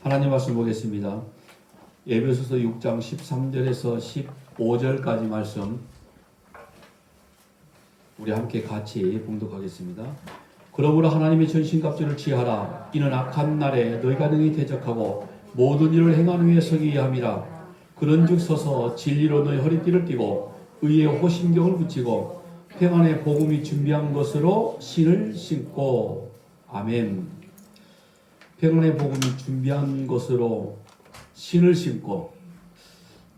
하나님 말씀 보겠습니다. 에베소서 6장 13절에서 15절까지 말씀 우리 함께 같이 봉독하겠습니다. 그러므로 하나님의 전신갑주를 취하라. 이는 악한 날에 너희가 능히 대적하고 모든 일을 행하는 위에 서기 위함이라. 그런즉 서서 진리로 너희 허리띠를 띠고 의의 호심경을 붙이고 평안의 복음이 준비한 것으로 신을 신고. 아멘. 평안의 복음이 준비한 것으로 신을 신고.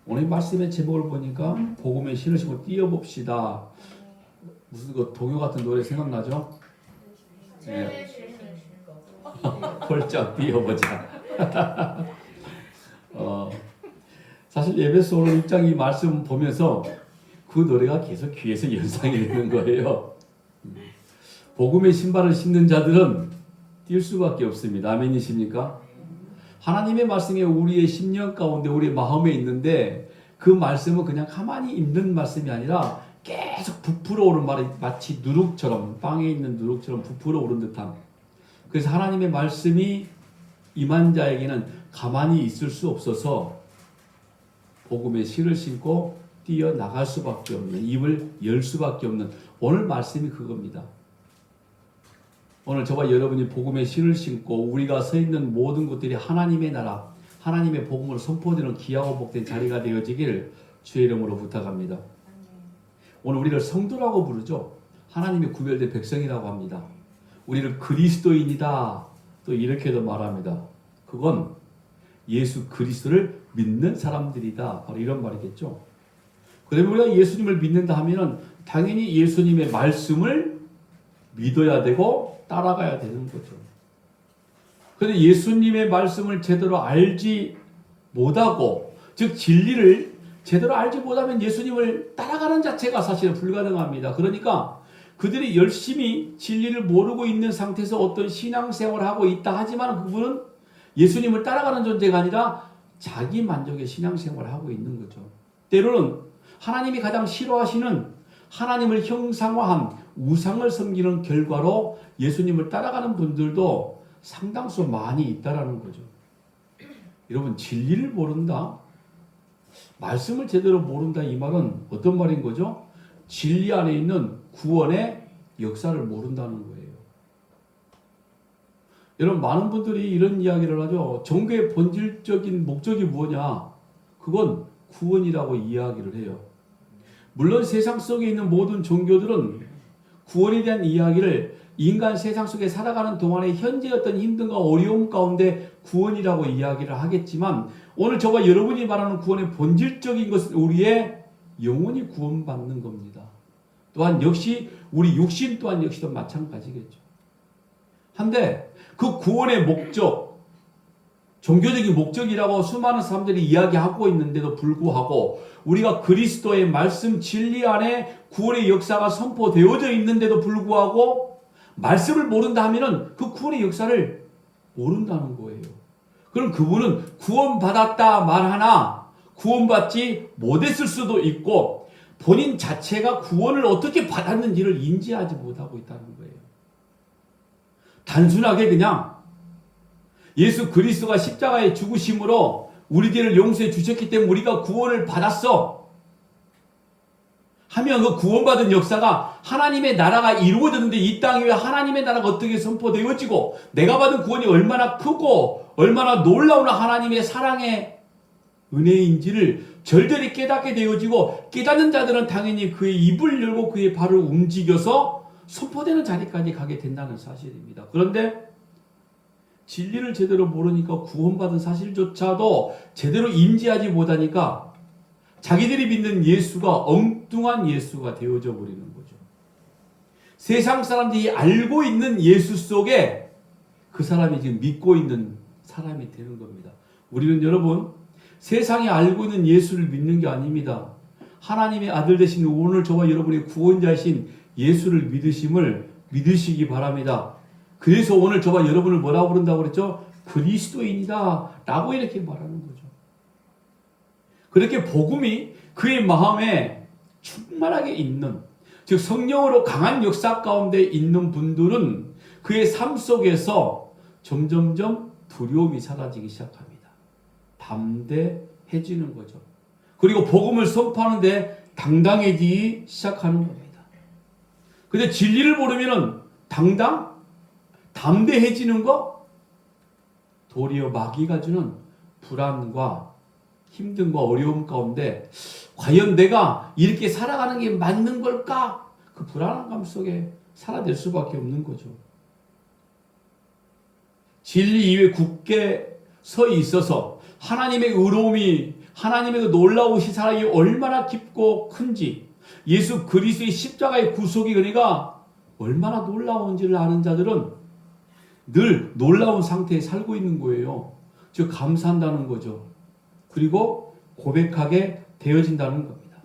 오늘 말씀의 제목을 보니까 복음의 신을 신고 뛰어봅시다. 무슨 그 동요 같은 노래 생각나죠? 네. 펄쩍 뛰어보자. 사실 에베소 6장 이 말씀 보면서 그 노래가 계속 귀에서 연상이 되는 거예요. 복음의 신발을 신는 자들은 뛸 수밖에 없습니다. 아멘이십니까? 하나님의 말씀이 우리의 심령 가운데 우리의 마음에 있는데 그 말씀은 그냥 가만히 있는 말씀이 아니라 계속 부풀어 오른 말이 마치 누룩처럼 빵에 있는 누룩처럼 부풀어 오른 듯한. 그래서 하나님의 말씀이 임한 자에게는 가만히 있을 수 없어서 복음의 실을 신고 뛰어나갈 수밖에 없는, 입을 열 수밖에 없는 오늘 말씀이 그겁니다. 오늘 저와 여러분이 복음의 실을 신고 우리가 서 있는 모든 곳들이 하나님의 나라, 하나님의 복음을 선포되는 귀하고 복된 자리가 되어지길 주의 이름으로 부탁합니다. 오늘 우리를 성도라고 부르죠. 하나님의 구별된 백성이라고 합니다. 우리를 그리스도인이다 또 이렇게도 말합니다. 그건 예수 그리스도를 믿는 사람들이다. 바로 이런 말이겠죠. 그러면 우리가 예수님을 믿는다 하면은 당연히 예수님의 말씀을 믿어야 되고 따라가야 되는 거죠. 그런데 예수님의 말씀을 제대로 알지 못하고, 즉 진리를 제대로 알지 못하면 예수님을 따라가는 자체가 사실은 불가능합니다. 그러니까 그들이 열심히 진리를 모르고 있는 상태에서 어떤 신앙생활을 하고 있다 하지만 그분은 예수님을 따라가는 존재가 아니라 자기 만족의 신앙생활을 하고 있는 거죠. 때로는 하나님이 가장 싫어하시는 하나님을 형상화한 우상을 섬기는 결과로 예수님을 따라가는 분들도 상당수 많이 있다라는 거죠. 여러분, 진리를 모른다, 말씀을 제대로 모른다, 이 말은 어떤 말인 거죠? 진리 안에 있는 구원의 역사를 모른다는 거예요. 여러분, 많은 분들이 이런 이야기를 하죠. 종교의 본질적인 목적이 뭐냐? 그건 구원이라고 이야기를 해요. 물론 세상 속에 있는 모든 종교들은 구원에 대한 이야기를 인간 세상 속에 살아가는 동안에 현재 어떤 힘듦과 어려움 가운데 구원이라고 이야기를 하겠지만, 오늘 저와 여러분이 말하는 구원의 본질적인 것은 우리의 영혼이 구원받는 겁니다. 또한 역시 우리 육신 또한 역시도 마찬가지겠죠. 한데 그 구원의 목적, 종교적인 목적이라고 수많은 사람들이 이야기하고 있는데도 불구하고 우리가 그리스도의 말씀 진리 안에 구원의 역사가 선포되어져 있는데도 불구하고 말씀을 모른다 하면은 그 구원의 역사를 모른다는 거예요. 그럼 그분은 구원받았다 말하나 구원받지 못했을 수도 있고 본인 자체가 구원을 어떻게 받았는지를 인지하지 못하고 있다는 거예요. 단순하게 그냥 예수 그리스도가 십자가의 죽으심으로 우리들을 용서해 주셨기 때문에 우리가 구원을 받았어 하면 그 구원받은 역사가 하나님의 나라가 이루어졌는데 이 땅 위에 하나님의 나라가 어떻게 선포되어지고 내가 받은 구원이 얼마나 크고 얼마나 놀라운 하나님의 사랑의 은혜인지를 절절히 깨닫게 되어지고, 깨닫는 자들은 당연히 그의 입을 열고 그의 발을 움직여서 선포되는 자리까지 가게 된다는 사실입니다. 그런데 진리를 제대로 모르니까 구원받은 사실조차도 제대로 인지하지 못하니까 자기들이 믿는 예수가 엉뚱한 예수가 되어져 버리는 거죠. 세상 사람들이 알고 있는 예수 속에 그 사람이 지금 믿고 있는 사람이 되는 겁니다. 우리는 여러분 세상이 알고 있는 예수를 믿는 게 아닙니다. 하나님의 아들 되신 오늘 저와 여러분의 구원자이신 예수를 믿으시기 바랍니다. 그래서 오늘 저와 여러분을 뭐라고 부른다고 그랬죠? 그리스도인이다 라고 이렇게 말하는 거죠. 그렇게 복음이 그의 마음에 충만하게 있는, 즉 성령으로 강한 역사 가운데 있는 분들은 그의 삶 속에서 점점점 두려움이 사라지기 시작합니다. 담대해지는 거죠. 그리고 복음을 선포하는데 당당해지기 시작하는 겁니다. 근데 진리를 모르면은 담대해지는 거 도리어 마귀가 주는 불안과 힘듦과 어려움 가운데 과연 내가 이렇게 살아가는 게 맞는 걸까? 그 불안한 감 속에 살아낼 수밖에 없는 거죠. 진리 이외에 굳게 서 있어서 하나님의 의로움이 하나님의 그 놀라우신 사랑이 얼마나 깊고 큰지 예수 그리스도의 십자가의 구속의 은혜가 얼마나 놀라운지를 아는 자들은 늘 놀라운 상태에 살고 있는 거예요. 즉 감사한다는 거죠. 그리고 고백하게 되어진다는 겁니다.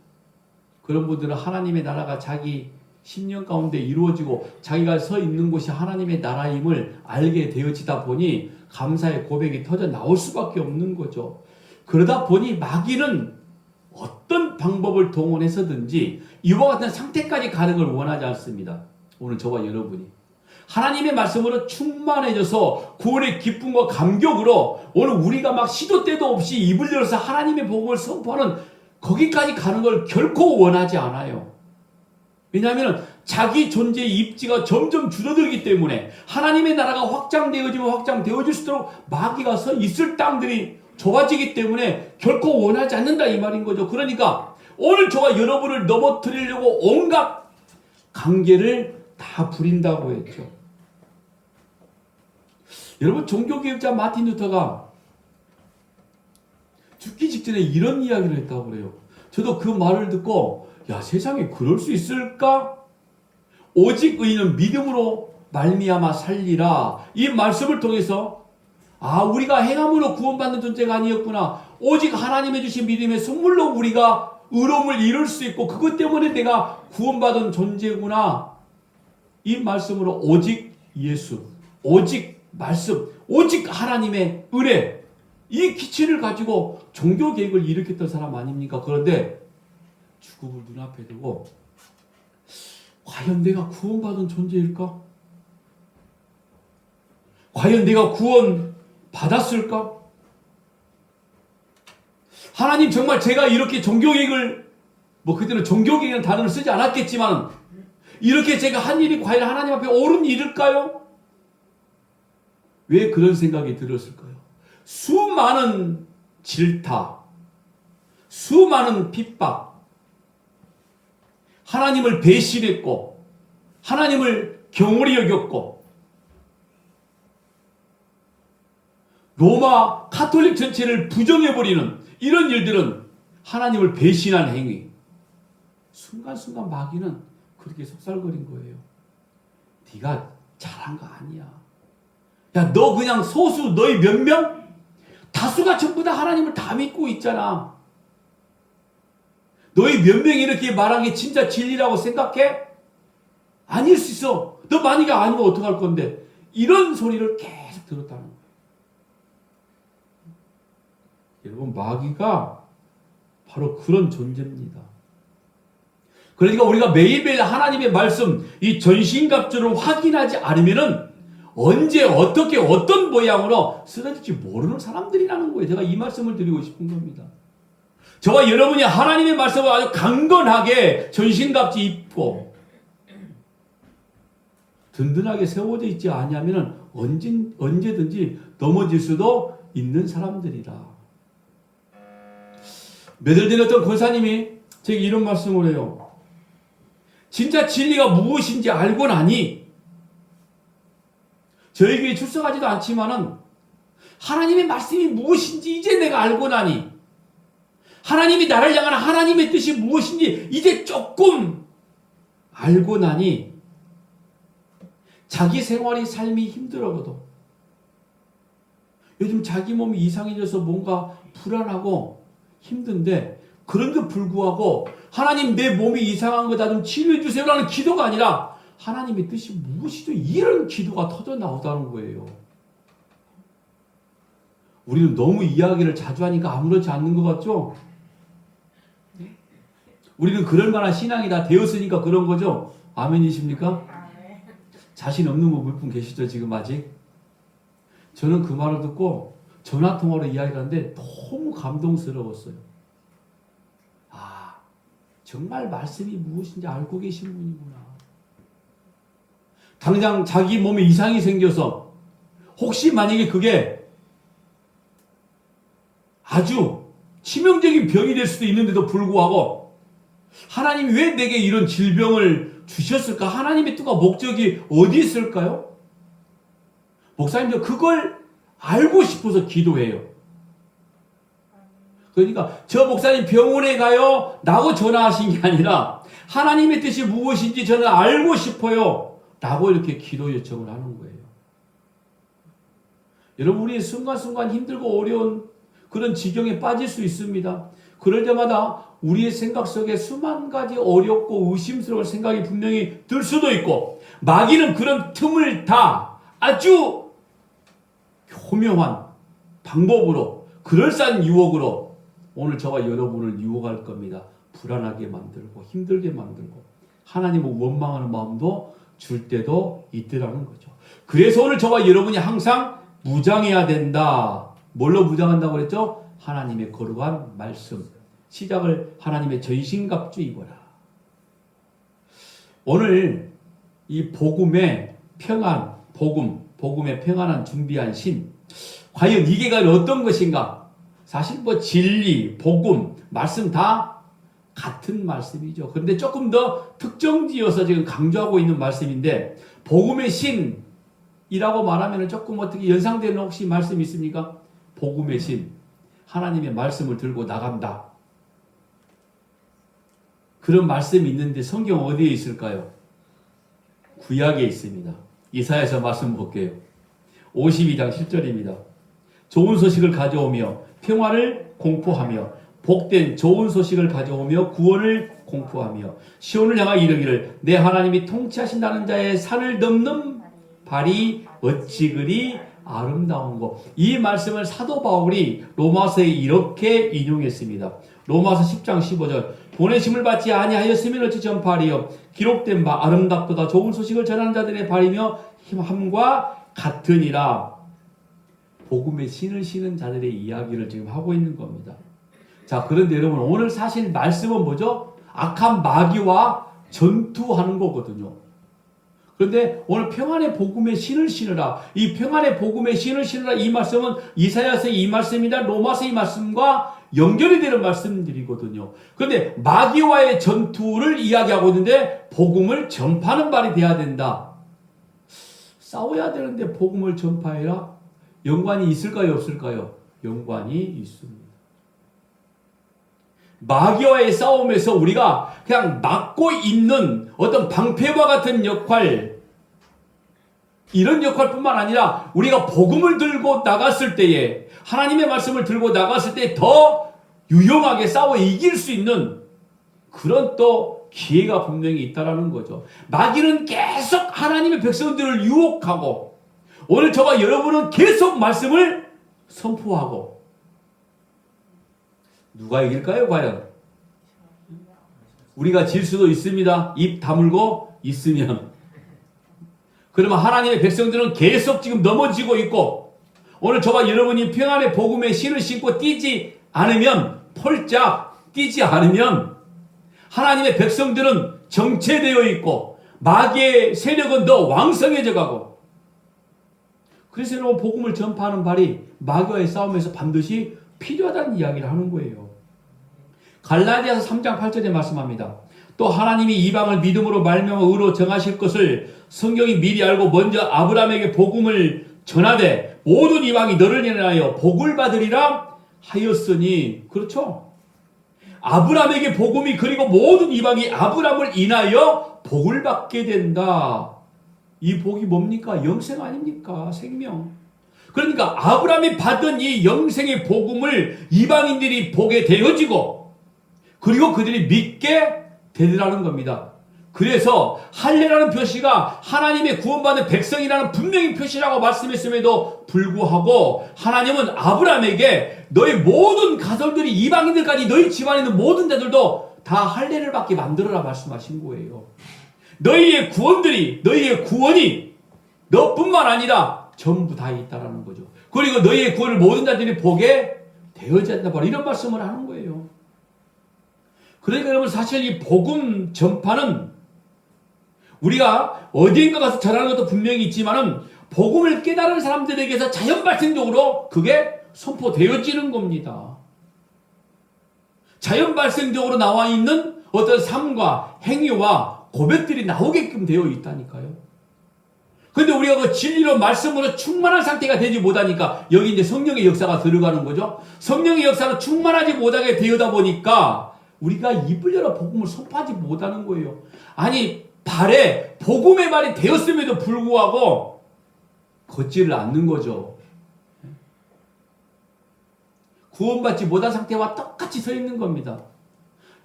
그런 분들은 하나님의 나라가 자기 심령 가운데 이루어지고 자기가 서 있는 곳이 하나님의 나라임을 알게 되어지다 보니 감사의 고백이 터져 나올 수밖에 없는 거죠. 그러다 보니 마귀는 어떤 방법을 동원해서든지 이와 같은 상태까지 가는 걸 원하지 않습니다. 오늘 저와 여러분이 하나님의 말씀으로 충만해져서 구원의 기쁨과 감격으로 오늘 우리가 막 시도 때도 없이 입을 열어서 하나님의 복음을 선포하는 거기까지 가는 걸 결코 원하지 않아요. 왜냐하면 자기 존재의 입지가 점점 줄어들기 때문에 하나님의 나라가 확장되어지면 확장되어질수록 마귀가 서 있을 땅들이 좁아지기 때문에 결코 원하지 않는다 이 말인 거죠. 그러니까 오늘 저와 여러분을 넘어뜨리려고 온갖 관계를 다 부린다고 했죠. 여러분 종교개혁자 마틴 루터가 죽기 직전에 이런 이야기를 했다고 그래요. 저도 그 말을 듣고 야 세상에 그럴 수 있을까? 오직 의인은 믿음으로 말미암아 살리라. 이 말씀을 통해서 우리가 행함으로 구원받는 존재가 아니었구나. 오직 하나님의 주신 믿음의 선물로 우리가 의로움을 이룰 수 있고 그것 때문에 내가 구원받은 존재구나. 이 말씀으로 오직 예수, 오직 말씀, 오직 하나님의 은혜 이 기치를 가지고 종교개혁을 일으켰던 사람 아닙니까? 그런데 죽음을 눈앞에 두고 과연 내가 구원받은 존재일까? 과연 내가 구원 받았을까? 하나님 정말 제가 이렇게 종교개혁을 그때는 종교개혁이라는 단어를 쓰지 않았겠지만 이렇게 제가 한 일이 과연 하나님 앞에 옳은 일일까요? 왜 그런 생각이 들었을까요? 수많은 질타, 수많은 핍박, 하나님을 배신했고 하나님을 경홀히 여겼고 로마 카톨릭 전체를 부정해버리는 이런 일들은 하나님을 배신한 행위. 순간순간 마귀는 그렇게 속살거린 거예요. 네가 잘한 거 아니야. 야, 너 그냥 소수 너희 몇 명? 다수가 전부 다 하나님을 다 믿고 있잖아. 너희 몇 명이 이렇게 말한 게 진짜 진리라고 생각해? 아닐 수 있어. 너 만약에 아니면 어떡할 건데. 이런 소리를 계속 들었다는 거예요. 여러분 마귀가 바로 그런 존재입니다. 그러니까 우리가 매일매일 하나님의 말씀 이 전신갑주를 확인하지 않으면은 언제 어떻게 어떤 모양으로 쓰러질지 모르는 사람들이라는 거예요. 제가 이 말씀을 드리고 싶은 겁니다. 저와 여러분이 하나님의 말씀을 아주 강건하게 전신갑주 입고 든든하게 세워져 있지 않으면 언제든지 넘어질 수도 있는 사람들이라. 며칠 전에 어떤 권사님이 제게 이런 말씀을 해요. 진짜 진리가 무엇인지 알고 나니 저희 교회에 출석하지도 않지만은 하나님의 말씀이 무엇인지 이제 내가 알고 나니 하나님이 나를 향한 하나님의 뜻이 무엇인지 이제 조금 알고 나니 자기 생활이 삶이 힘들어도 요즘 자기 몸이 이상해져서 뭔가 불안하고 힘든데 그런데 불구하고 하나님 내 몸이 이상한 거다 좀 치료해 주세요라는 기도가 아니라 하나님의 뜻이 무엇이죠? 이런 기도가 터져 나오다는 거예요. 우리는 너무 이야기를 자주 하니까 아무렇지 않는 것 같죠? 우리는 그럴 만한 신앙이 다 되었으니까 그런 거죠? 아멘이십니까? 자신 없는 분 몇 분 계시죠? 지금 아직? 저는 그 말을 듣고 전화통화로 이야기를 하는데 너무 감동스러웠어요. 아, 정말 말씀이 무엇인지 알고 계신 분이구나. 당장 자기 몸에 이상이 생겨서 혹시 만약에 그게 아주 치명적인 병이 될 수도 있는데도 불구하고 하나님이 왜 내게 이런 질병을 주셨을까? 하나님의 뜻과 목적이 어디 있을까요? 목사님도 그걸 알고 싶어서 기도해요. 그러니까 저 목사님 병원에 가요 라고 전화하신 게 아니라 하나님의 뜻이 무엇인지 저는 알고 싶어요 라고 이렇게 기도 요청을 하는 거예요. 여러분, 우리 순간순간 힘들고 어려운 그런 지경에 빠질 수 있습니다. 그럴 때마다 우리의 생각 속에 수만 가지 어렵고 의심스러운 생각이 분명히 들 수도 있고, 마귀는 그런 틈을 다 아주 교묘한 방법으로, 그럴싸한 유혹으로 오늘 저와 여러분을 유혹할 겁니다. 불안하게 만들고 힘들게 만들고 하나님을 원망하는 마음도 줄 때도 있더라는 거죠. 그래서 오늘 저와 여러분이 항상 무장해야 된다. 뭘로 무장한다고 그랬죠? 하나님의 거룩한 말씀. 시작을 하나님의 전신갑주 입어라. 오늘 이 복음의 평안, 복음의 평안한 준비한 신. 과연 이게 어떤 것인가? 사실 진리, 복음, 말씀 다 같은 말씀이죠. 그런데 조금 더 특정지어서 지금 강조하고 있는 말씀인데, 복음의 신이라고 말하면 조금 어떻게 연상되는 혹시 말씀 있습니까? 복음의 신. 하나님의 말씀을 들고 나간다. 그런 말씀이 있는데 성경 어디에 있을까요? 구약에 있습니다. 이사야서 말씀 볼게요. 52장 10절입니다. 좋은 소식을 가져오며 평화를 공포하며 복된 좋은 소식을 가져오며 구원을 공포하며 시온을 향하여 이르기를 내 하나님이 통치하신다는 자의 산을 넘는 발이 어찌 그리 아름다운고. 이 말씀을 사도 바울이 로마서에 이렇게 인용했습니다. 로마서 10장 15절 보내심을 받지 아니하였으면 어찌 전파하리요 기록된 바 아름답도다 좋은 소식을 전하는 자들의 발이며 힘함과 같으니라. 복음의 신을 신은 자들의 이야기를 지금 하고 있는 겁니다. 자, 그런데 여러분, 오늘 사실 말씀은 뭐죠? 악한 마귀와 전투하는 거거든요. 그런데 오늘 평안의 복음의 신을 신으라. 이 평안의 복음의 신을 신으라. 이 말씀은 이사야서의 이 말씀이나 로마서의 이 말씀과 연결이 되는 말씀들이거든요. 그런데 마귀와의 전투를 이야기하고 있는데 복음을 전파하는 발이 돼야 된다. 싸워야 되는데 복음을 전파해라. 연관이 있을까요? 없을까요? 연관이 있습니다. 마귀와의 싸움에서 우리가 그냥 막고 있는 어떤 방패와 같은 역할, 이런 역할뿐만 아니라 우리가 복음을 들고 나갔을 때에, 하나님의 말씀을 들고 나갔을 때 더 유용하게 싸워 이길 수 있는 그런 또 기회가 분명히 있다라는 거죠. 마귀는 계속 하나님의 백성들을 유혹하고, 오늘 저와 여러분은 계속 말씀을 선포하고, 누가 이길까요, 과연? 우리가 질 수도 있습니다. 입 다물고 있으면. 그러면 하나님의 백성들은 계속 지금 넘어지고 있고, 오늘 저와 여러분이 평안의 복음의 신을 신고 뛰지 않으면, 폴짝 뛰지 않으면 하나님의 백성들은 정체되어 있고 마귀의 세력은 더 왕성해져 가고, 그래서 여러분, 복음을 전파하는 발이 마귀와의 싸움에서 반드시 필요하다는 이야기를 하는 거예요. 갈라디아서 3장 8절에 말씀합니다. 또 하나님이 이방을 믿음으로 말미암아 의로 정하실 것을 성경이 미리 알고 먼저 아브라함에게 복음을 전하되 모든 이방이 너를 인하여 복을 받으리라 하였으니. 그렇죠? 아브라함에게 복음이, 그리고 모든 이방이 아브라함을 인하여 복을 받게 된다. 이 복이 뭡니까? 영생 아닙니까? 생명. 그러니까 아브라함이 받은 이 영생의 복음을 이방인들이 보게 되어지고, 그리고 그들이 믿게 되더라는 겁니다. 그래서 할례라는 표시가 하나님의 구원받은 백성이라는 분명히 표시라고 말씀했음에도 불구하고, 하나님은 아브라함에게 너희 모든 가설들이, 이방인들까지 너희 집안에 있는 모든 자들도 다 할례를 받게 만들어라 말씀하신 거예요. 너희의 구원이 너뿐만 아니라 전부 다 있다라는 거죠. 그리고 너희의 구원을 모든 자들이 보게 되어진다. 바로 이런 말씀을 하는 거예요. 그러니까 여러분 사실 이 복음 전파는 우리가 어디인가 가서 전하는 것도 분명히 있지만은 복음을 깨달은 사람들에게서 자연 발생적으로 그게 선포되어지는 겁니다. 자연 발생적으로 나와 있는 어떤 삶과 행위와 고백들이 나오게끔 되어 있다니까요. 근데 우리가 그 진리로 말씀으로 충만한 상태가 되지 못하니까 여기 이제 성령의 역사가 들어가는 거죠. 성령의 역사는 충만하지 못하게 되어다 보니까 우리가 입을 열어 복음을 선포하지 못하는 거예요. 아니 발에 복음의 발이 되었음에도 불구하고 걷지를 않는 거죠. 구원받지 못한 상태와 똑같이 서 있는 겁니다.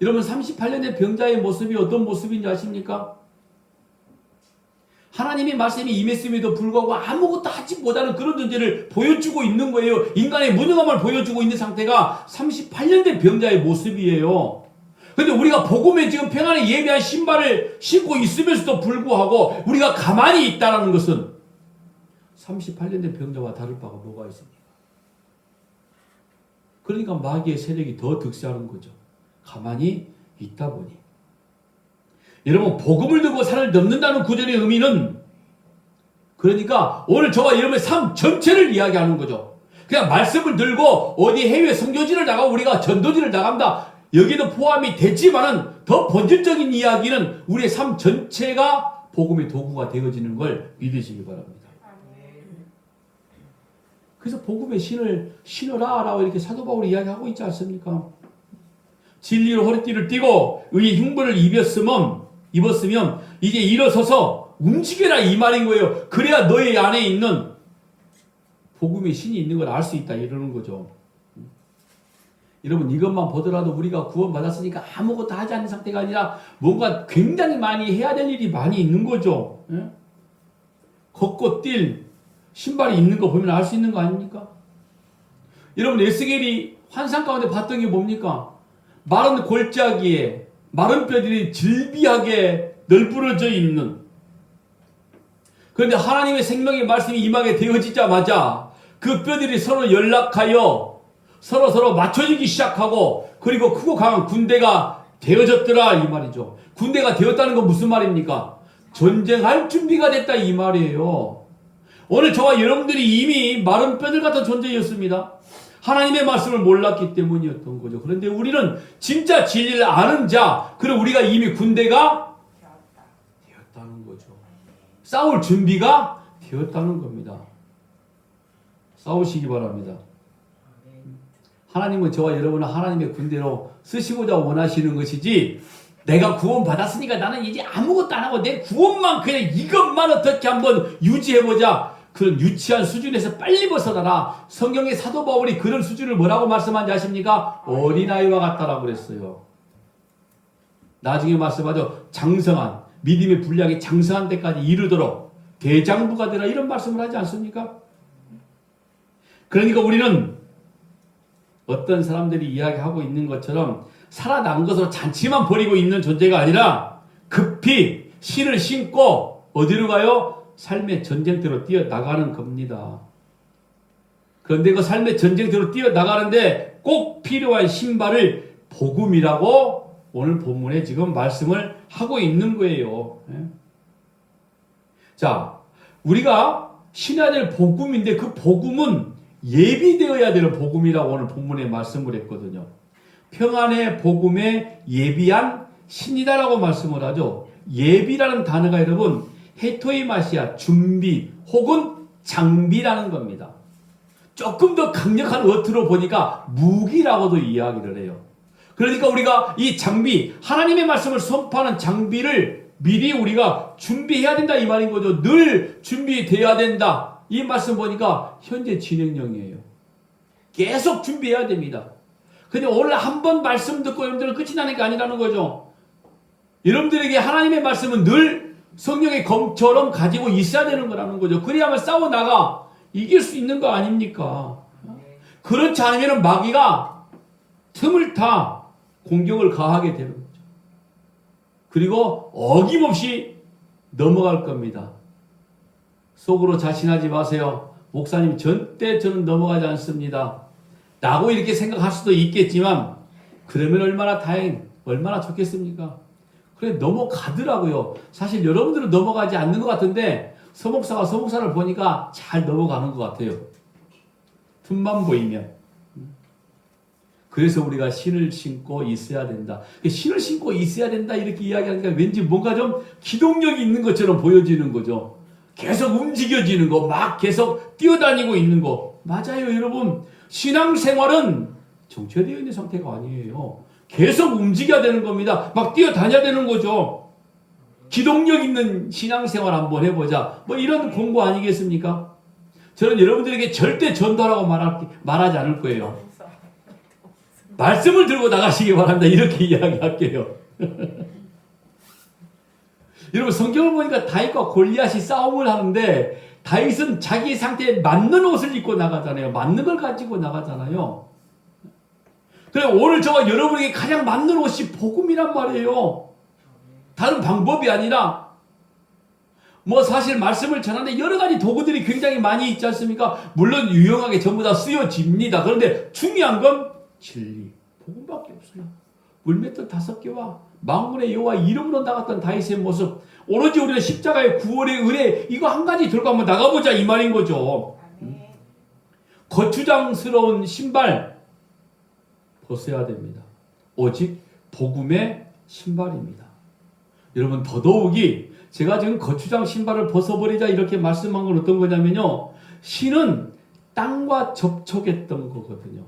여러분 38년의 병자의 모습이 어떤 모습인지 아십니까? 하나님의 말씀이 임했음에도 불구하고 아무것도 하지 못하는 그런 존재를 보여주고 있는 거예요. 인간의 무능함을 보여주고 있는 상태가 38년 된 병자의 모습이에요. 근데 우리가 복음에 지금 평안에 예배한 신발을 신고 있으면서도 불구하고 우리가 가만히 있다는 것은 38년 된 병자와 다를 바가 뭐가 있습니까? 그러니까 마귀의 세력이 더 득세하는 거죠. 가만히 있다 보니. 여러분 복음을 들고 산을 넘는다는 구절의 의미는 그러니까 오늘 저와 여러분의 삶 전체를 이야기하는 거죠. 그냥 말씀을 들고 어디 해외 선교지를 나가고 우리가 전도지를 나간다. 여기도 포함이 됐지만은 더 본질적인 이야기는 우리의 삶 전체가 복음의 도구가 되어지는 걸 믿으시기 바랍니다. 그래서 복음의 신을 신으라라고 이렇게 사도 바울이 이야기하고 있지 않습니까? 진리로 허리띠를 띠고 의의 흉부를 입었으면 이제 일어서서 움직여라 이 말인 거예요. 그래야 너희 안에 있는 복음의 신이 있는 걸 알 수 있다 이러는 거죠. 여러분 이것만 보더라도 우리가 구원받았으니까 아무것도 하지 않는 상태가 아니라 뭔가 굉장히 많이 해야 될 일이 많이 있는 거죠. 예? 걷고 뛸 신발이 있는 거 보면 알 수 있는 거 아닙니까? 여러분 에스겔이 환상 가운데 봤던 게 뭡니까? 마른 골짜기에 마른 뼈들이 질비하게 널브러져 있는, 그런데 하나님의 생명의 말씀이 임하게 되어지자마자 그 뼈들이 서로 연락하여 서로 맞춰지기 시작하고 그리고 크고 강한 군대가 되어졌더라 이 말이죠. 군대가 되었다는 건 무슨 말입니까? 전쟁할 준비가 됐다 이 말이에요. 오늘 저와 여러분들이 이미 마른 뼈들 같은 존재였습니다. 하나님의 말씀을 몰랐기 때문이었던 거죠. 그런데 우리는 진짜 진리를 아는 자, 그리고 우리가 이미 군대가 되었다는 거죠. 싸울 준비가 되었다는 겁니다. 싸우시기 바랍니다. 하나님은 저와 여러분을 하나님의 군대로 쓰시고자 원하시는 것이지, 내가 구원받았으니까 나는 이제 아무것도 안 하고 내 구원만 그냥 이것만 어떻게 한번 유지해보자, 그런 유치한 수준에서 빨리 벗어나라. 성경의 사도 바울이 그런 수준을 뭐라고 말씀한지 아십니까? 어린아이와 같다라고 그랬어요. 나중에 말씀하죠. 장성한, 믿음의 분량이 장성한 때까지 이르도록 대장부가 되라, 이런 말씀을 하지 않습니까? 그러니까 우리는 어떤 사람들이 이야기하고 있는 것처럼 살아난 것으로 잔치만 벌이고 있는 존재가 아니라 급히 신을 신고 어디로 가요? 삶의 전쟁터로 뛰어나가는 겁니다. 그런데 그 삶의 전쟁터로 뛰어나가는데 꼭 필요한 신발을 복음이라고 오늘 본문에 지금 말씀을 하고 있는 거예요. 자, 우리가 신어야 될 복음인데 그 복음은 예비되어야 되는 복음이라고 오늘 본문에 말씀을 했거든요. 평안의 복음에 예비한 신이다라고 말씀을 하죠. 예비라는 단어가 여러분 헤토이마시아, 준비 혹은 장비라는 겁니다. 조금 더 강력한 어투로 보니까 무기라고도 이야기를 해요. 그러니까 우리가 이 장비, 하나님의 말씀을 선포하는 장비를 미리 우리가 준비해야 된다 이 말인 거죠. 늘 준비돼야 된다. 이 말씀 보니까 현재 진행형이에요. 계속 준비해야 됩니다. 근데 오늘 한 번 말씀 듣고 여러분들은 끝이 나는 게 아니라는 거죠. 여러분들에게 하나님의 말씀은 늘 성령의 검처럼 가지고 있어야 되는 거라는 거죠. 그래야만 싸워나가 이길 수 있는 거 아닙니까? 그렇지 않으면 마귀가 틈을 타 공격을 가하게 되는 거죠. 그리고 어김없이 넘어갈 겁니다. 속으로 자신하지 마세요. 목사님 절대 저는 넘어가지 않습니다. 라고 이렇게 생각할 수도 있겠지만 그러면 얼마나 좋겠습니까? 그래 넘어가더라고요. 사실 여러분들은 넘어가지 않는 것 같은데 서목사가 서목사를 보니까 잘 넘어가는 것 같아요. 틈만 보이면. 그래서 우리가 신을 신고 있어야 된다. 신을 신고 있어야 된다 이렇게 이야기하니까 왠지 뭔가 좀 기동력이 있는 것처럼 보여지는 거죠. 계속 움직여지는 거, 막 계속 뛰어다니고 있는 거. 맞아요, 여러분. 신앙생활은 정체되어 있는 상태가 아니에요. 계속 움직여야 되는 겁니다. 막 뛰어다녀야 되는 거죠. 기동력 있는 신앙생활 한번 해보자. 뭐 이런 공부 아니겠습니까? 저는 여러분들에게 절대 전도라고 말하지 않을 거예요. 말씀을 들고 나가시기 바랍니다. 이렇게 이야기할게요. 여러분 성경을 보니까 다윗과 골리앗이 싸움을 하는데 다윗은 자기 상태에 맞는 옷을 입고 나가잖아요. 맞는 걸 가지고 나가잖아요. 그래 오늘 저와 여러분에게 가장 맞는 옷이 복음이란 말이에요. 다른 방법이 아니라 뭐 사실 말씀을 전하는데 여러 가지 도구들이 굉장히 많이 있지 않습니까? 물론 유용하게 전부 다 쓰여집니다. 그런데 중요한 건 진리, 복음밖에 없어요. 물맷돌 5개와 만군의 여호와 이름으로 나갔던 다윗의 모습, 오로지 우리는 십자가의 구원의 은혜 이거 한 가지 들고 한번 나가보자 이 말인 거죠. 거추장스러운 신발 벗어야 됩니다. 오직 복음의 신발입니다. 여러분 더더욱이 제가 지금 거추장 신발을 벗어버리자 이렇게 말씀한 건 어떤 거냐면요. 신은 땅과 접촉했던 거거든요.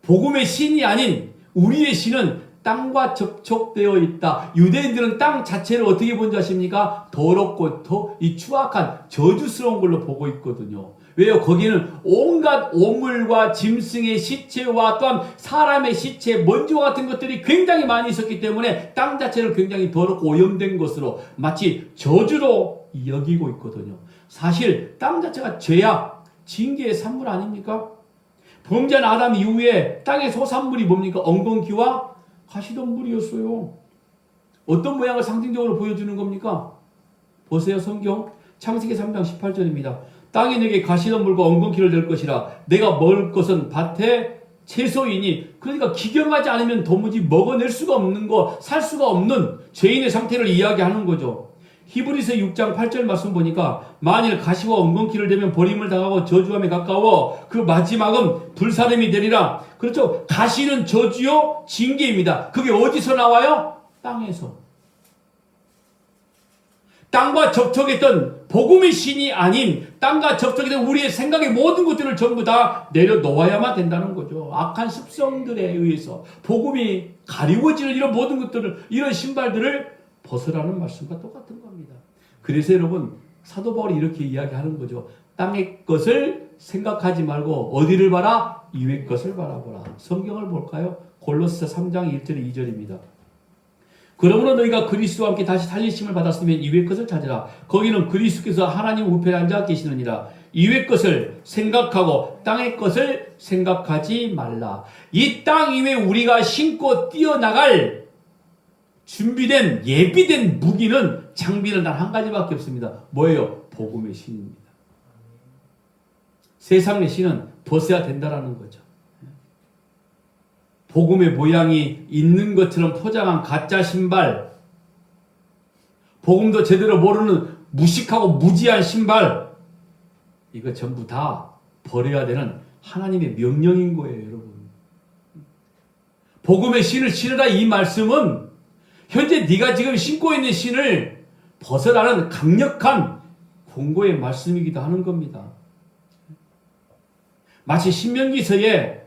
복음의 신이 아닌 우리의 신은 땅과 접촉되어 있다. 유대인들은 땅 자체를 어떻게 본지 아십니까? 더럽고 이 추악한 저주스러운 걸로 보고 있거든요. 왜요? 거기는 온갖 오물과 짐승의 시체와 또한 사람의 시체, 먼지와 같은 것들이 굉장히 많이 있었기 때문에 땅 자체를 굉장히 더럽고 오염된 것으로 마치 저주로 여기고 있거든요. 사실 땅 자체가 죄악, 징계의 산물 아닙니까? 범죄한 아담 이후에 땅의 소산물이 뭡니까? 엉겅퀴와 가시덤불이었어요. 어떤 모양을 상징적으로 보여주는 겁니까? 보세요, 성경. 창세기 3장 18절입니다. 땅이 내게 가시덤불과 엉겅퀴를 낼 것이라. 내가 먹을 것은 밭의 채소이니. 그러니까 기경하지 않으면 도무지 먹어낼 수가 없는 거, 살 수가 없는 죄인의 상태를 이야기하는 거죠. 히브리서 6장 8절 말씀 보니까 만일 가시와 엉겅퀴를 대면 버림을 당하고 저주함에 가까워 그 마지막은 불사름이 되리라. 그렇죠. 가시는 저주요 징계입니다. 그게 어디서 나와요? 땅에서. 땅과 접촉했던 복음의 신이 아닌 땅과 접촉했던 우리의 생각의 모든 것들을 전부 다 내려놓아야만 된다는 거죠. 악한 습성들에 의해서 복음이 가리워지는 이런 모든 것들을, 이런 신발들을 벗으라는 말씀과 똑같은 겁니다. 그래서 여러분 사도 바울이 이렇게 이야기하는 거죠. 땅의 것을 생각하지 말고 어디를 봐라? 이외의 것을 바라보라. 성경을 볼까요? 골로새 3장 1절 2절입니다. 그러므로 너희가 그리스도와 함께 다시 살리심을 받았으면 이외의 것을 찾으라. 거기는 그리스도께서 하나님 우편에 앉아 계시느니라. 이외의 것을 생각하고 땅의 것을 생각하지 말라. 이 땅 위에 우리가 신고 뛰어나갈 준비된 예비된 무기는, 장비는 단 한 가지밖에 없습니다. 뭐예요? 복음의 신입니다. 세상의 신은 벗어야 된다라는 거죠. 복음의 모양이 있는 것처럼 포장한 가짜 신발, 복음도 제대로 모르는 무식하고 무지한 신발, 이거 전부 다 버려야 되는 하나님의 명령인 거예요, 여러분. 복음의 신을 신으라 이 말씀은 현재 네가 지금 신고 있는 신을 벗어라는 강력한 공고의 말씀이기도 하는 겁니다. 마치 신명기서에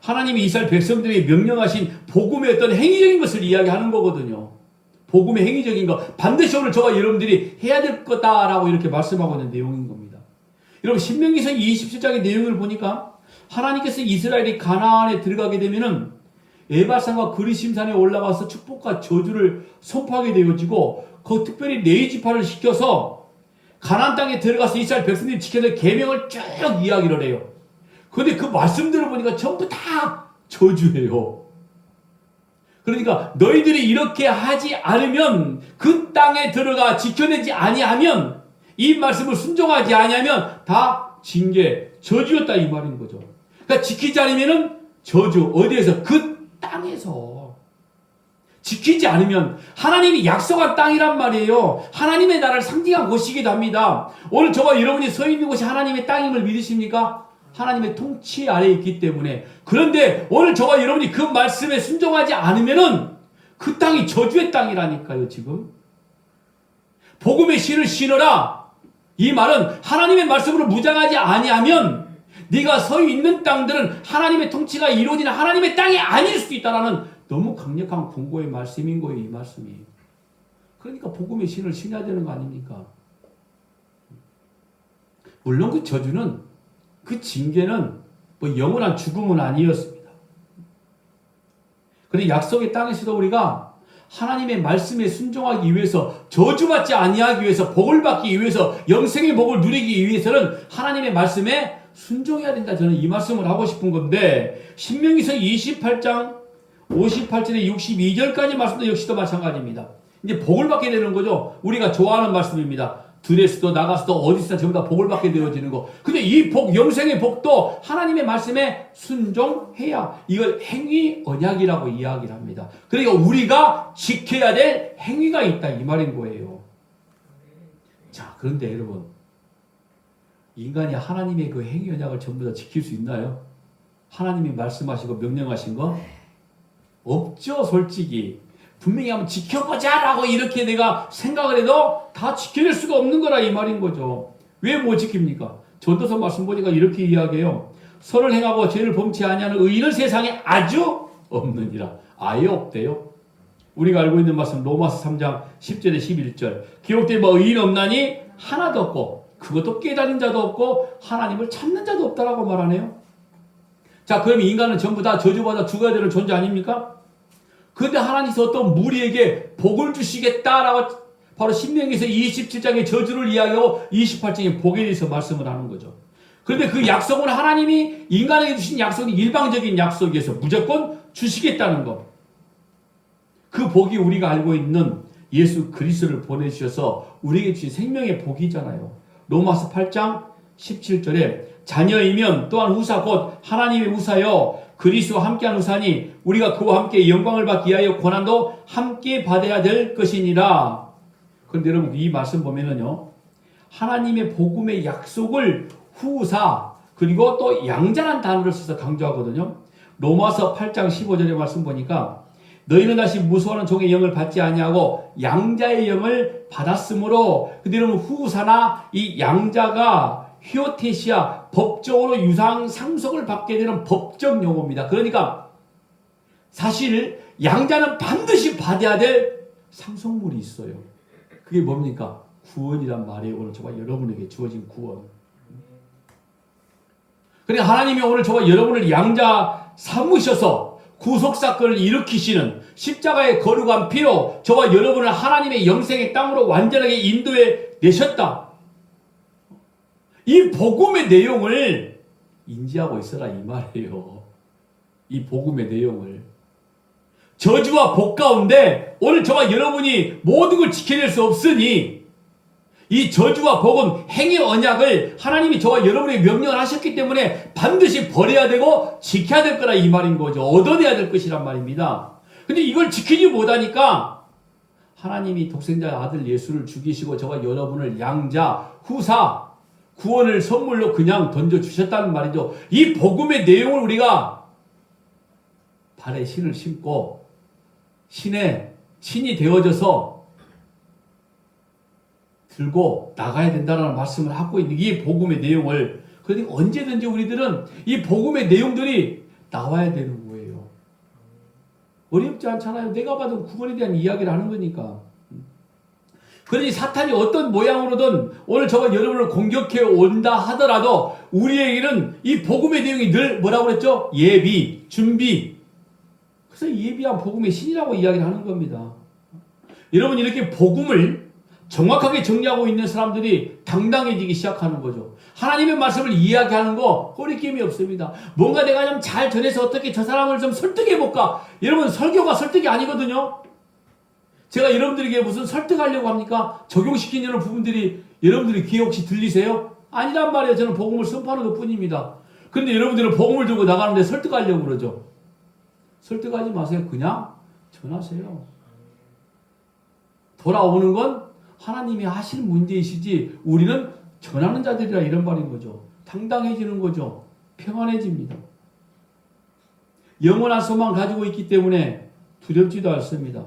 하나님이 이스라엘 백성들에게 명령하신 복음의 어떤 행위적인 것을 이야기하는 거거든요. 복음의 행위적인 거, 반드시 오늘 저와 여러분들이 해야 될 거다라고 이렇게 말씀하고 있는 내용인 겁니다. 여러분 신명기서 27장의 내용을 보니까 하나님께서 이스라엘이 가나안에 들어가게 되면은 에발산과 그리심산에 올라가서 축복과 저주를 선포하게 되어지고, 그 특별히 네 지파를 시켜서 가나안 땅에 들어가서 이스라엘 백성들이 지켜야 될 계명을 쭉 이야기를 해요. 그런데 그 말씀들을 보니까 전부 다 저주예요. 그러니까 너희들이 이렇게 하지 않으면, 그 땅에 들어가 지켜내지 아니하면 이 말씀을 순종하지 아니하면 다 징계, 저주였다 이 말인 거죠. 그러니까 지키지 않으면은 저주, 어디에서? 그 땅에서. 지키지 않으면 하나님이 약속한 땅이란 말이에요. 하나님의 나라를 상징한 곳이기도 합니다. 오늘 저와 여러분이 서 있는 곳이 하나님의 땅임을 믿으십니까? 하나님의 통치 아래에 있기 때문에. 그런데 오늘 저와 여러분이 그 말씀에 순종하지 않으면은 그 땅이 저주의 땅이라니까요, 지금. 복음의 신을 신어라. 이 말은 하나님의 말씀으로 무장하지 아니하면 네가 서 있는 땅들은 하나님의 통치가 이루어지는 하나님의 땅이 아닐 수도 있다라는 너무 강력한 권고의 말씀인 거예요, 이 말씀이. 그러니까 복음의 신을 신어야 되는 거 아닙니까? 물론 그 저주는, 그 징계는 뭐 영원한 죽음은 아니었습니다. 그런데 약속의 땅에서도 우리가 하나님의 말씀에 순종하기 위해서, 저주받지 아니하기 위해서, 복을 받기 위해서, 영생의 복을 누리기 위해서는 하나님의 말씀에 순종해야 된다. 저는 이 말씀을 하고 싶은 건데, 신명기서 28장 58절에 62절까지 말씀도 역시도 마찬가지입니다. 이제 복을 받게 되는 거죠. 우리가 좋아하는 말씀입니다. 들에서도 나가서도 어디서나 전부 다 복을 받게 되어지는 거. 근데 이 복, 영생의 복도 하나님의 말씀에 순종해야, 이걸 행위 언약이라고 이야기를 합니다. 그러니까 우리가 지켜야 될 행위가 있다 이 말인 거예요. 자, 그런데 여러분, 인간이 하나님의 그 행위 언약을 전부 다 지킬 수 있나요? 하나님이 말씀하시고 명령하신 거 없죠, 솔직히. 분명히 한번 지켜보자라고 이렇게 내가 생각을 해도 다 지켜낼 수가 없는 거라 이 말인 거죠. 왜 못 지킵니까? 전도서 말씀 보니까 이렇게 이야기해요. 선을 행하고 죄를 범치 아니하는 의인은 세상에 아주 없느니라. 아예 없대요. 우리가 알고 있는 말씀 로마서 3장 10절에 11절. 기록된 바 의인 없나니 하나도 없고 그것도 깨닫는 자도 없고 하나님을 찾는 자도 없다라고 말하네요. 자, 그럼 인간은 전부 다 저주받아 죽어야 되는 존재 아닙니까? 그런데 하나님께서 어떤 무리에게 복을 주시겠다라고 바로 신명기서 27장의 저주를 이야기하고 28장의 복에 대해서 말씀을 하는 거죠. 그런데 그 약속은 하나님이 인간에게 주신 약속이 일방적인 약속이어서 무조건 주시겠다는 것. 그 복이 우리가 알고 있는 예수 그리스도를 보내주셔서 우리에게 주신 생명의 복이잖아요. 로마서 8장 17절에 자녀이면 또한 후사 곧 하나님의 후사여 그리스도와 함께한 후사니 우리가 그와 함께 영광을 받기 위하여 고난도 함께 받아야 될 것이니라. 그런데 여러분 이 말씀 보면은요, 하나님의 복음의 약속을 후사 그리고 또 양자란 단어를 써서 강조하거든요. 로마서 8장 15절의 말씀 보니까 너희는 다시 무서워하는 종의 영을 받지 아니하고 양자의 영을 받았으므로. 근데 여러분 후사나 이 양자가 히오테시아, 법적으로 유상 상속을 받게 되는 법적 용어입니다. 그러니까 사실 양자는 반드시 받아야 될 상속물이 있어요. 그게 뭡니까? 구원이란 말이에요. 오늘 저와 여러분에게 주어진 구원. 그러니까 하나님이 오늘 저와 여러분을 양자 삼으셔서 구속사건을 일으키시는 십자가의 거룩한 피로 저와 여러분을 하나님의 영생의 땅으로 완전하게 인도해 내셨다. 이 복음의 내용을 인지하고 있어라 이 말이에요. 이 복음의 내용을. 저주와 복 가운데 오늘 저와 여러분이 모든 걸 지켜낼 수 없으니 이 저주와 복은 행위 언약을 하나님이 저와 여러분에게 명령을 하셨기 때문에 반드시 버려야 되고 지켜야 될 거라 이 말인 거죠. 얻어내야 될 것이란 말입니다. 근데 이걸 지키지 못하니까 하나님이 독생자 아들 예수를 죽이시고 저와 여러분을 양자, 후사, 구원을 선물로 그냥 던져주셨다는 말이죠. 이 복음의 내용을 우리가 발에 신을 신고 신의 신이 되어져서 들고 나가야 된다는 말씀을 하고 있는 이 복음의 내용을. 그러니까 언제든지 우리들은 이 복음의 내용들이 나와야 되는 거예요. 어렵지 않잖아요. 내가 받은 구원에 대한 이야기를 하는 거니까. 그러니 사탄이 어떤 모양으로든 오늘 저와 여러분을 공격해 온다 하더라도 우리에게는 이 복음의 내용이 늘 뭐라고 그랬죠? 예비, 준비. 그래서 예비한 복음의 신이라고 이야기를 하는 겁니다. 여러분 이렇게 복음을 정확하게 정리하고 있는 사람들이 당당해지기 시작하는 거죠. 하나님의 말씀을 이야기하는 거 꼬리낌이 없습니다. 뭔가 내가 좀 잘 전해서 어떻게 저 사람을 좀 설득해볼까? 여러분 설교가 설득이 아니거든요. 제가 여러분들에게 무슨 설득하려고 합니까? 적용시키는 부분들이 여러분들이 귀에 혹시 들리세요? 아니란 말이에요. 저는 복음을 선포하는 것 뿐입니다. 근데 여러분들은 복음을 들고 나가는데 설득하려고 그러죠. 설득하지 마세요. 그냥 전하세요. 돌아오는 건 하나님이 하실 문제이시지 우리는 전하는 자들이라 이런 말인 거죠. 당당해지는 거죠. 평안해집니다. 영원한 소망 가지고 있기 때문에 두렵지도 않습니다.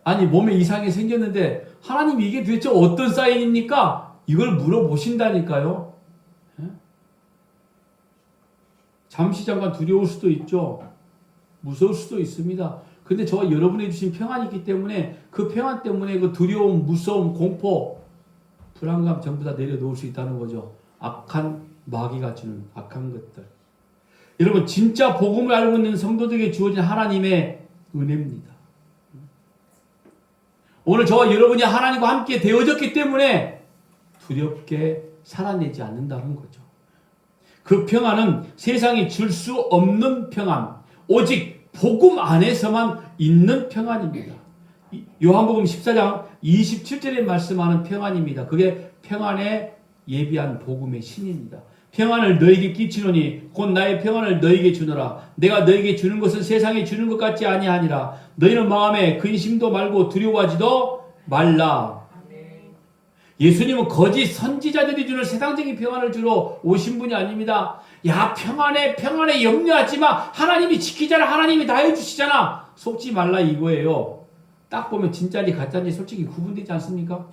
아니 몸에 이상이 생겼는데 하나님 이게 도대체 어떤 사인입니까? 이걸 물어보신다니까요. 잠시 잠깐 두려울 수도 있죠. 무서울 수도 있습니다. 근데 저와 여러분이 주신 평안이 있기 때문에 그 평안 때문에 그 두려움, 무서움, 공포, 불안감 전부 다 내려놓을 수 있다는 거죠. 악한 마귀가 주는 악한 것들. 여러분 진짜 복음을 알고 있는 성도들에게 주어진 하나님의 은혜입니다. 오늘 저와 여러분이 하나님과 함께 되어졌기 때문에 두렵게 살아내지 않는다는 거죠. 그 평안은 세상이 줄 수 없는 평안, 오직 복음 안에서만 있는 평안입니다. 요한복음 14장 27절에 말씀하는 평안입니다. 그게 평안에 예비한 복음의 신입니다. 평안을 너에게 끼치노니 곧 나의 평안을 너에게 주노라. 내가 너에게 주는 것은 세상에 주는 것 같지 아니하니라. 너희는 마음에 근심도 말고 두려워하지도 말라. 예수님은 거짓 선지자들이 주는 세상적인 평안을 주러 오신 분이 아닙니다. 야 평안해 염려하지 마. 하나님이 지키잖아. 하나님이 다 해주시잖아. 속지 말라 이거예요. 딱 보면 진짜인지 가짜인지 솔직히 구분되지 않습니까?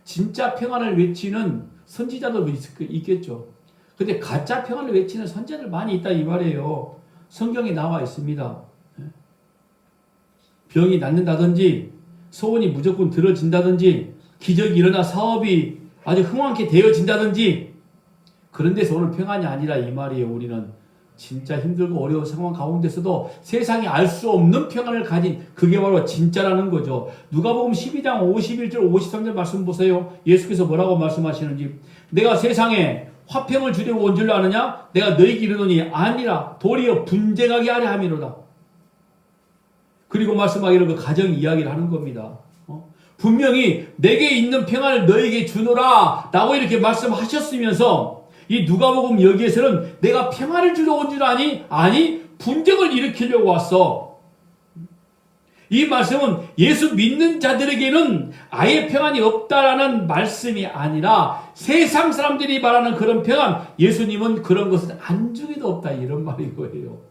진짜 평안을 외치는 선지자도 있겠죠. 근데 가짜 평안을 외치는 선지자들 많이 있다 이 말이에요. 성경에 나와 있습니다. 병이 낫는다든지 소원이 무조건 들어진다든지 기적이 일어나 사업이 아주 흥황케 되어진다든지 그런 데서 오는 평안이 아니라 이 말이에요. 우리는 진짜 힘들고 어려운 상황 가운데서도 세상이 알 수 없는 평안을 가진 그게 바로 진짜라는 거죠. 누가복음 12장 51절 53절 말씀 보세요. 예수께서 뭐라고 말씀하시는지. 내가 세상에 화평을 주려고 온 줄 아느냐? 내가 너희에게 이르노니 아니라 도리어 분쟁하게 하려 함이로다. 그리고 말씀하기를 그 가정 이야기를 하는 겁니다. 분명히 내게 있는 평안을 너에게 주노라 라고 이렇게 말씀하셨으면서 이 누가복음 여기에서는 내가 평안을 주러 온 줄 아니? 아니 분쟁을 일으키려고 왔어. 이 말씀은 예수 믿는 자들에게는 아예 평안이 없다라는 말씀이 아니라 세상 사람들이 말하는 그런 평안, 예수님은 그런 것은 안중에도 없다 이런 말인 거예요.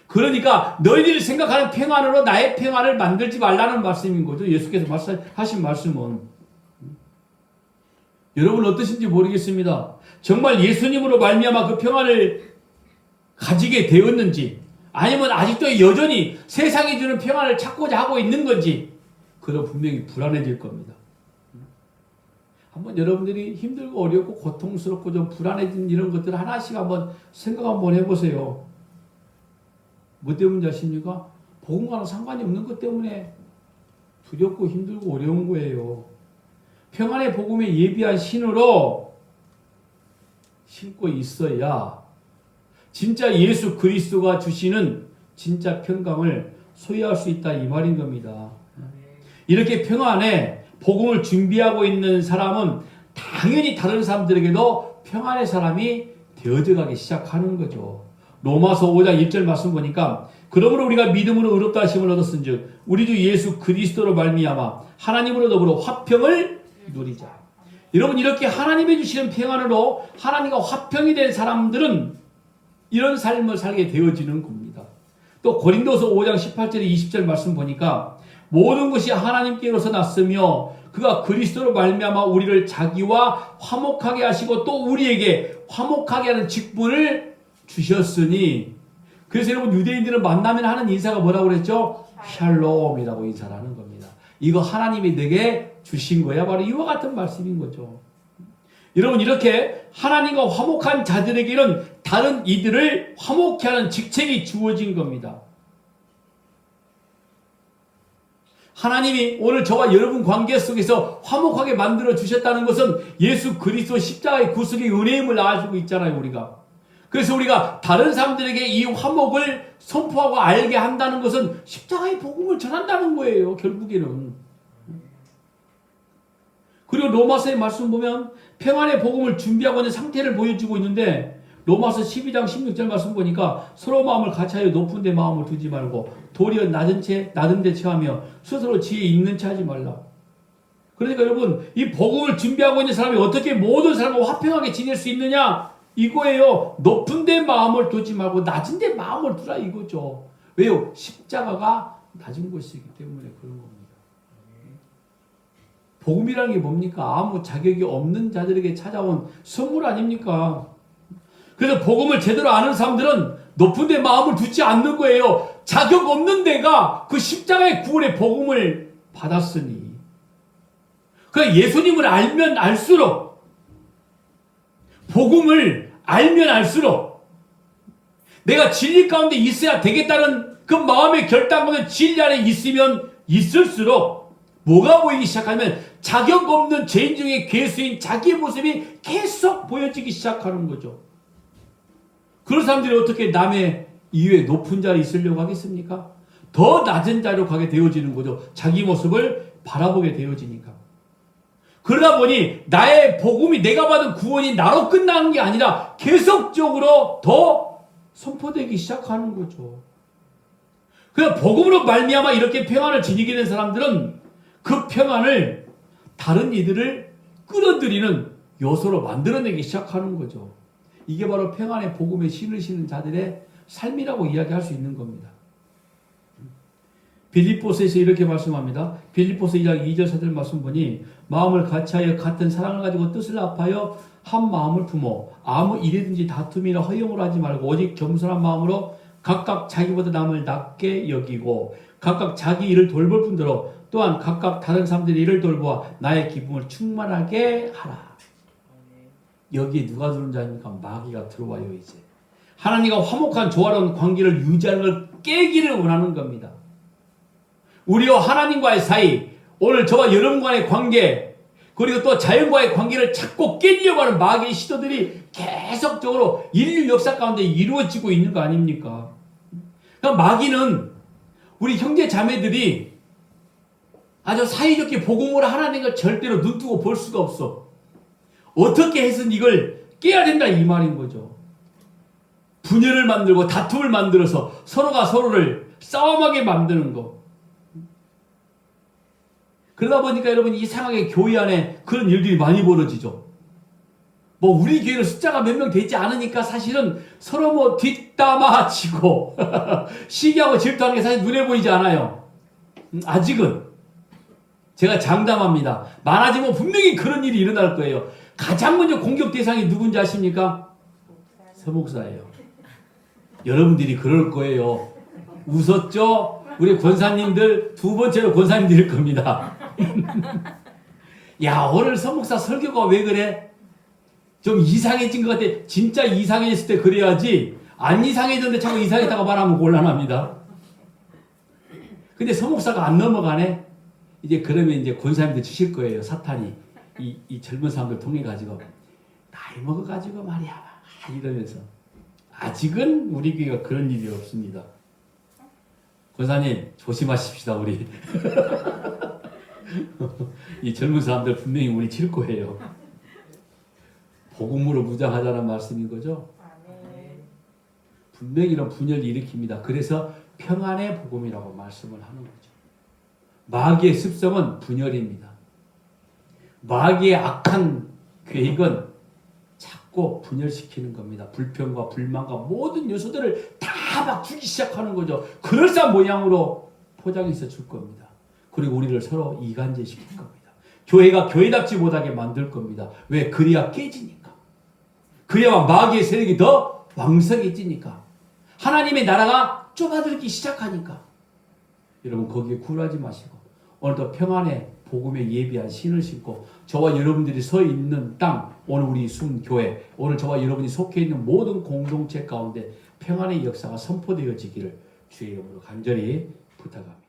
그러니까 너희들이 생각하는 평안으로 나의 평안을 만들지 말라는 말씀인 거죠. 예수께서 하신 말씀은. 여러분 어떠신지 모르겠습니다. 정말 예수님으로 말미암아 그 평안을 가지게 되었는지 아니면 아직도 여전히 세상이 주는 평안을 찾고자 하고 있는 건지 그럼 분명히 불안해질 겁니다. 한번 여러분들이 힘들고 어렵고 고통스럽고 좀 불안해진 이런 것들을 하나씩 한번 생각 한번 해보세요. 뭐 때문인지 아십니까? 복음과는 상관이 없는 것 때문에 두렵고 힘들고 어려운 거예요. 평안의 복음에 예비한 신으로 신고 있어야 진짜 예수 그리스도가 주시는 진짜 평강을 소유할 수 있다 이 말인 겁니다. 이렇게 평안에 복음을 준비하고 있는 사람은 당연히 다른 사람들에게도 평안의 사람이 되어져 가기 시작하는 거죠. 로마서 5장 1절 말씀 보니까 그러므로 우리가 믿음으로 의롭다 하심을 얻었은즉 우리 주 예수 그리스도로 말미암아 하나님으로 더불어 화평을 누리자. 여러분 이렇게 하나님이 주시는 평안으로 하나님과 화평이 된 사람들은 이런 삶을 살게 되어지는 겁니다. 또 고린도서 5장 18절 20절 말씀 보니까 모든 것이 하나님께로서 났으며 그가 그리스도로 말미암아 우리를 자기와 화목하게 하시고 또 우리에게 화목하게 하는 직분을 주셨으니 그래서 여러분 유대인들은 만나면 하는 인사가 뭐라고 그랬죠? 샬롬이라고 인사를 하는 겁니다. 이거 하나님이 내게 주신 거야. 바로 이와 같은 말씀인 거죠. 여러분 이렇게 하나님과 화목한 자들에게는 다른 이들을 화목케 하는 직책이 주어진 겁니다. 하나님이 오늘 저와 여러분 관계 속에서 화목하게 만들어 주셨다는 것은 예수 그리스도 십자가의 구속의 은혜임을 알고 있잖아요. 우리가. 그래서 우리가 다른 사람들에게 이 화목을 선포하고 알게 한다는 것은 십자가의 복음을 전한다는 거예요. 결국에는. 그리고 로마서의 말씀 보면 평안의 복음을 준비하고 있는 상태를 보여주고 있는데 로마서 12장 16절 말씀 보니까 서로 마음을 같이하여 높은 데 마음을 두지 말고 도리어 낮은 데 처하며 스스로 지혜 있는 체 하지 말라. 그러니까 여러분 이 복음을 준비하고 있는 사람이 어떻게 모든 사람과 화평하게 지낼 수 있느냐? 이거예요. 높은 데 마음을 두지 말고 낮은 데 마음을 두라 이거죠. 왜요? 십자가가 낮은 곳이기 때문에 그런 겁니다. 복음이라는 게 뭡니까? 아무 자격이 없는 자들에게 찾아온 선물 아닙니까? 그래서 복음을 제대로 아는 사람들은 높은 데 마음을 두지 않는 거예요. 자격 없는 데가 그 십자가의 구원의 복음을 받았으니. 그러니까 예수님을 알면 알수록 복음을 알면 알수록 내가 진리 가운데 있어야 되겠다는 그 마음의 결단과 진리 안에 있으면 있을수록 뭐가 보이기 시작하면 자격 없는 죄인 중에 괴수인 자기의 모습이 계속 보여지기 시작하는 거죠. 그런 사람들이 어떻게 남의 이외에 높은 자리에 있으려고 하겠습니까? 더 낮은 자리로 가게 되어지는 거죠. 자기 모습을 바라보게 되어지니까. 그러다 보니 나의 복음이 내가 받은 구원이 나로 끝나는 게 아니라 계속적으로 더 선포되기 시작하는 거죠. 그래서 복음으로 말미암아 이렇게 평안을 지니게 된 사람들은 그 평안을 다른 이들을 끌어들이는 요소로 만들어내기 시작하는 거죠. 이게 바로 평안의 복음에 신을 신는 자들의 삶이라고 이야기할 수 있는 겁니다. 빌립보서에서 이렇게 말씀합니다. 빌립보서 2장 2절 4절 말씀 보니 마음을 같이하여 같은 사랑을 가지고 뜻을 합하여 한 마음을 품어 아무 일이든지 다툼이나 허용을 하지 말고 오직 겸손한 마음으로 각각 자기보다 남을 낮게 여기고 각각 자기 일을 돌볼 뿐더러 또한 각각 다른 사람들의 일을 돌보아 나의 기쁨을 충만하게 하라. 여기에 누가 들어온 자입니까? 마귀가 들어와요. 이제 하나님과 화목한 조화로운 관계를 유지하는 걸 깨기를 원하는 겁니다. 우리와 하나님과의 사이, 오늘 저와 여러분과의 관계, 그리고 또 자연과의 관계를 찾고 깨려고 하는 마귀의 시도들이 계속적으로 인류 역사 가운데 이루어지고 있는 거 아닙니까? 그러니까 마귀는 우리 형제 자매들이 아주 사이좋게 복음으로 하나님의 걸 절대로 눈뜨고 볼 수가 없어. 어떻게 해서든 이걸 깨야 된다 이 말인 거죠. 분열을 만들고 다툼을 만들어서 서로가 서로를 싸움하게 만드는 거. 그러다 보니까 여러분 이상하게 교회 안에 그런 일들이 많이 벌어지죠. 뭐 우리 교회는 숫자가 몇 명 되지 않으니까 사실은 서로 뭐 뒷담화치고 시기하고 질투하는 게 사실 눈에 보이지 않아요. 아직은 제가 장담합니다. 많아지면 분명히 그런 일이 일어날 거예요. 가장 먼저 공격 대상이 누군지 아십니까? 서목사예요. 여러분들이 그럴 거예요. 웃었죠? 우리 권사님들 두 번째로 권사님들일 겁니다. 야, 오늘 서목사 설교가 왜 그래? 좀 이상해진 것 같아. 진짜 이상해졌을 때 그래야지 안 이상해졌는데 자꾸 이상했다고 말하면 곤란합니다. 근데 서목사가 안 넘어가네? 이제 그러면 이제 권사님들 치실 거예요. 사탄이. 이 젊은 사람들 통해 가지고 나이 먹어 가지고 말이야 이러면서 아직은 우리 교회가 그런 일이 없습니다. 권사님 조심하십시다 우리. 이 젊은 사람들 분명히 우리 칠 거예요. 복음으로 무장하자는 말씀인 거죠. 분명히 이런 분열을 일으킵니다. 그래서 평안의 복음이라고 말씀을 하는 거죠. 마귀의 습성은 분열입니다. 마귀의 악한 계획은 자꾸 분열시키는 겁니다. 불평과 불만과 모든 요소들을 다 막 주기 시작하는 거죠. 그럴싸한 모양으로 포장해서 줄 겁니다. 그리고 우리를 서로 이간질시킬 겁니다. 교회가 교회답지 못하게 만들 겁니다. 왜? 그래야 깨지니까. 그래야 마귀의 세력이 더 왕성해지니까. 하나님의 나라가 좁아들기 시작하니까. 여러분 거기에 굴하지 마시고 오늘도 평안의 복음에 예비한 신을 신고 저와 여러분들이 서 있는 땅, 오늘 우리 순교회, 오늘 저와 여러분이 속해 있는 모든 공동체 가운데 평안의 역사가 선포되어지기를 주의 이름으로 간절히 부탁합니다.